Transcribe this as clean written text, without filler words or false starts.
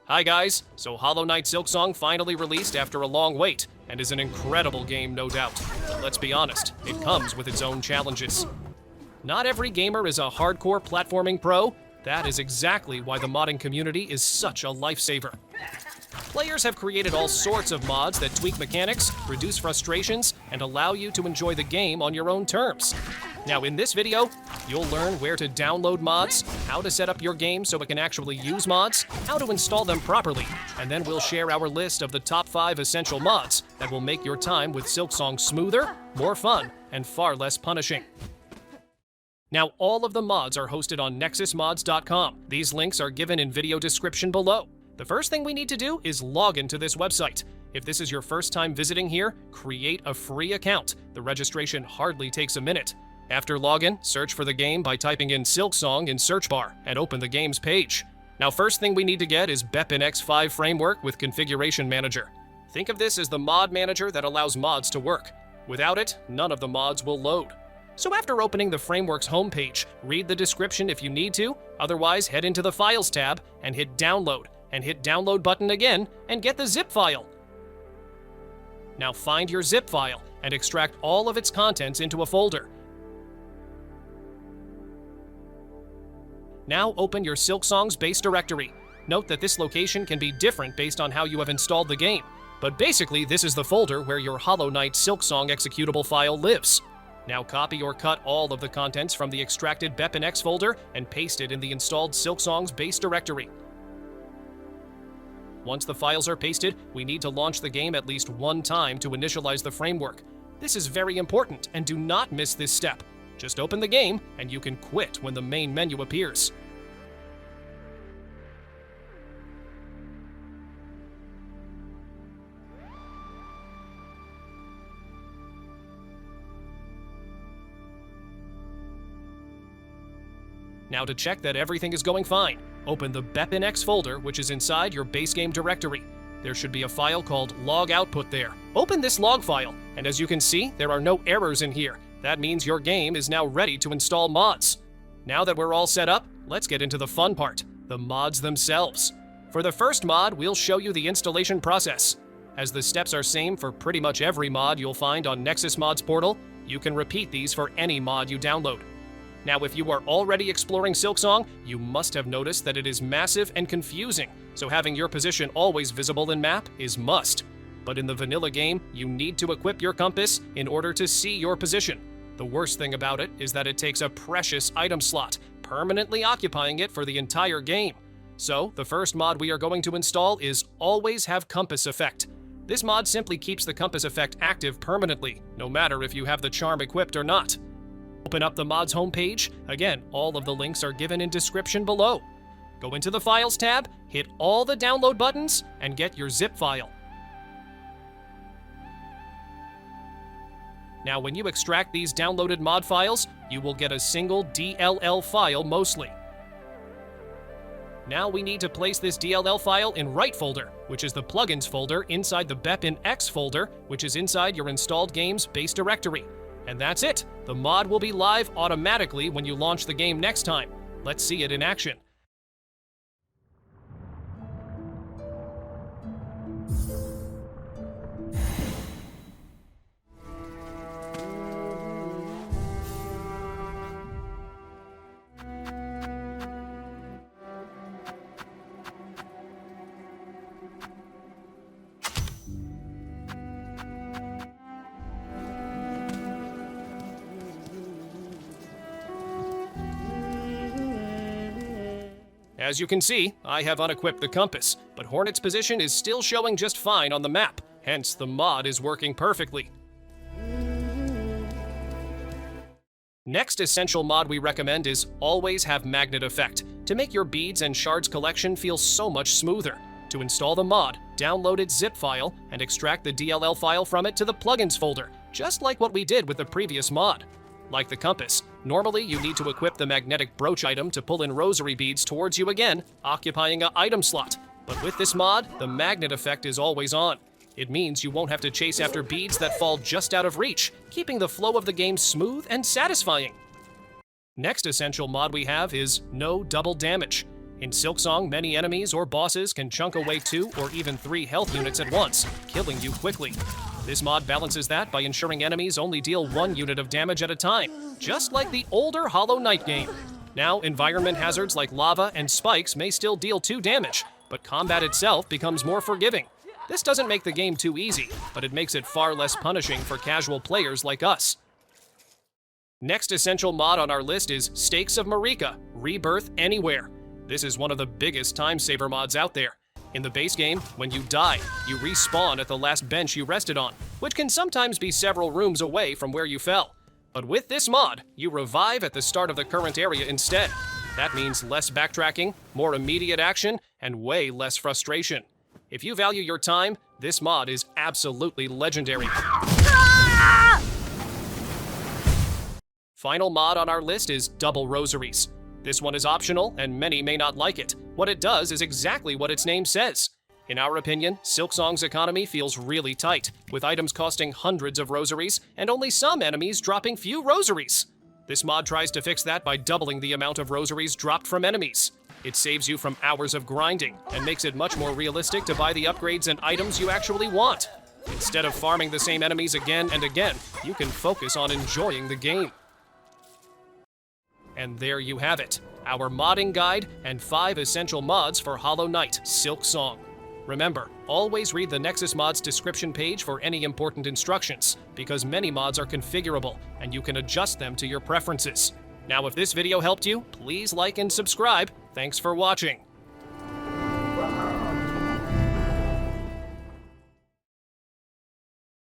Hi guys, so Hollow Knight Silksong finally released after a long wait, and is an incredible game no doubt. But let's be honest, it comes with its own challenges. Not every gamer is a hardcore platforming pro. That is exactly why the modding community is such a lifesaver. Players have created all sorts of mods that tweak mechanics, reduce frustrations, and allow you to enjoy the game on your own terms. Now in this video, you'll learn where to download mods, how to set up your game so it can actually use mods, how to install them properly, and then we'll share our list of the top 5 essential mods that will make your time with Silksong smoother, more fun, and far less punishing. Now all of the mods are hosted on nexusmods.com. These links are given in video description below. The first thing we need to do is log into this website. If this is your first time visiting here, create a free account. The registration hardly takes a minute. After login, search for the game by typing in Silksong in search bar and open the game's page. Now first thing we need to get is BepInEx 5 framework with configuration manager. Think of this as the mod manager that allows mods to work. Without it, none of the mods will load. So after opening the framework's homepage, read the description if you need to, otherwise head into the Files tab and hit Download, and hit Download button again and get the zip file. Now find your zip file and extract all of its contents into a folder. Now open your Silksong's base directory. Note that this location can be different based on how you have installed the game, but basically this is the folder where your Hollow Knight Silksong executable file lives. Now copy or cut all of the contents from the extracted BepInEx folder and paste it in the installed Silksong's base directory. Once the files are pasted, we need to launch the game at least one time to initialize the framework. This is very important, and do not miss this step. Just open the game, and you can quit when the main menu appears. Now to check that everything is going fine, open the BepInEx folder, which is inside your base game directory. There should be a file called log output there. Open this log file, and as you can see, there are no errors in here. That means your game is now ready to install mods. Now that we're all set up, let's get into the fun part, the mods themselves. For the first mod, we'll show you the installation process. As the steps are same for pretty much every mod you'll find on Nexus Mods portal, you can repeat these for any mod you download. Now, if you are already exploring Silksong, you must have noticed that it is massive and confusing, so having your position always visible in map is must. But in the vanilla game, you need to equip your compass in order to see your position. The worst thing about it is that it takes a precious item slot, permanently occupying it for the entire game. So, the first mod we are going to install is Always Have Compass Effect. This mod simply keeps the compass effect active permanently, no matter if you have the charm equipped or not. Open up the mod's homepage. Again, all of the links are given in description below. Go into the Files tab, hit all the download buttons, and get your zip file. Now, when you extract these downloaded mod files, you will get a single DLL file mostly. Now we need to place this DLL file in Right folder, which is the plugins folder inside the BepInEx folder, which is inside your installed game's base directory. And that's it. The mod will be live automatically when you launch the game next time. Let's see it in action. As you can see, I have unequipped the compass, but Hornet's position is still showing just fine on the map, hence the mod is working perfectly. Next essential mod we recommend is Always Have Magnet Effect, to make your beads and shards collection feel so much smoother. To install the mod, download its zip file and extract the DLL file from it to the plugins folder, just like what we did with the previous mod. Like the compass, normally you need to equip the magnetic brooch item to pull in rosary beads towards you again, occupying an item slot. But with this mod, the magnet effect is always on. It means you won't have to chase after beads that fall just out of reach, keeping the flow of the game smooth and satisfying. Next essential mod we have is No Double Damage. In Silksong, many enemies or bosses can chunk away 2 or even 3 health units at once, killing you quickly. This mod balances that by ensuring enemies only deal 1 unit of damage at a time, just like the older Hollow Knight game. Now, environment hazards like lava and spikes may still deal 2 damage, but combat itself becomes more forgiving. This doesn't make the game too easy, but it makes it far less punishing for casual players like us. Next essential mod on our list is Stakes of Marika, Rebirth Anywhere. This is one of the biggest time saver mods out there. In the base game, when you die, you respawn at the last bench you rested on, which can sometimes be several rooms away from where you fell. But with this mod, you revive at the start of the current area instead. That means less backtracking, more immediate action, and way less frustration. If you value your time, this mod is absolutely legendary. Final mod on our list is Double Rosaries. This one is optional, and many may not like it. What it does is exactly what its name says. In our opinion, Silksong's economy feels really tight, with items costing hundreds of rosaries and only some enemies dropping few rosaries. This mod tries to fix that by doubling the amount of rosaries dropped from enemies. It saves you from hours of grinding and makes it much more realistic to buy the upgrades and items you actually want. Instead of farming the same enemies again and again, you can focus on enjoying the game. And there you have it, our modding guide and 5 essential mods for Hollow Knight Silksong. Remember, always read the Nexus Mods description page for any important instructions, because many mods are configurable, and you can adjust them to your preferences. Now, if this video helped you, please like and subscribe. Thanks for watching.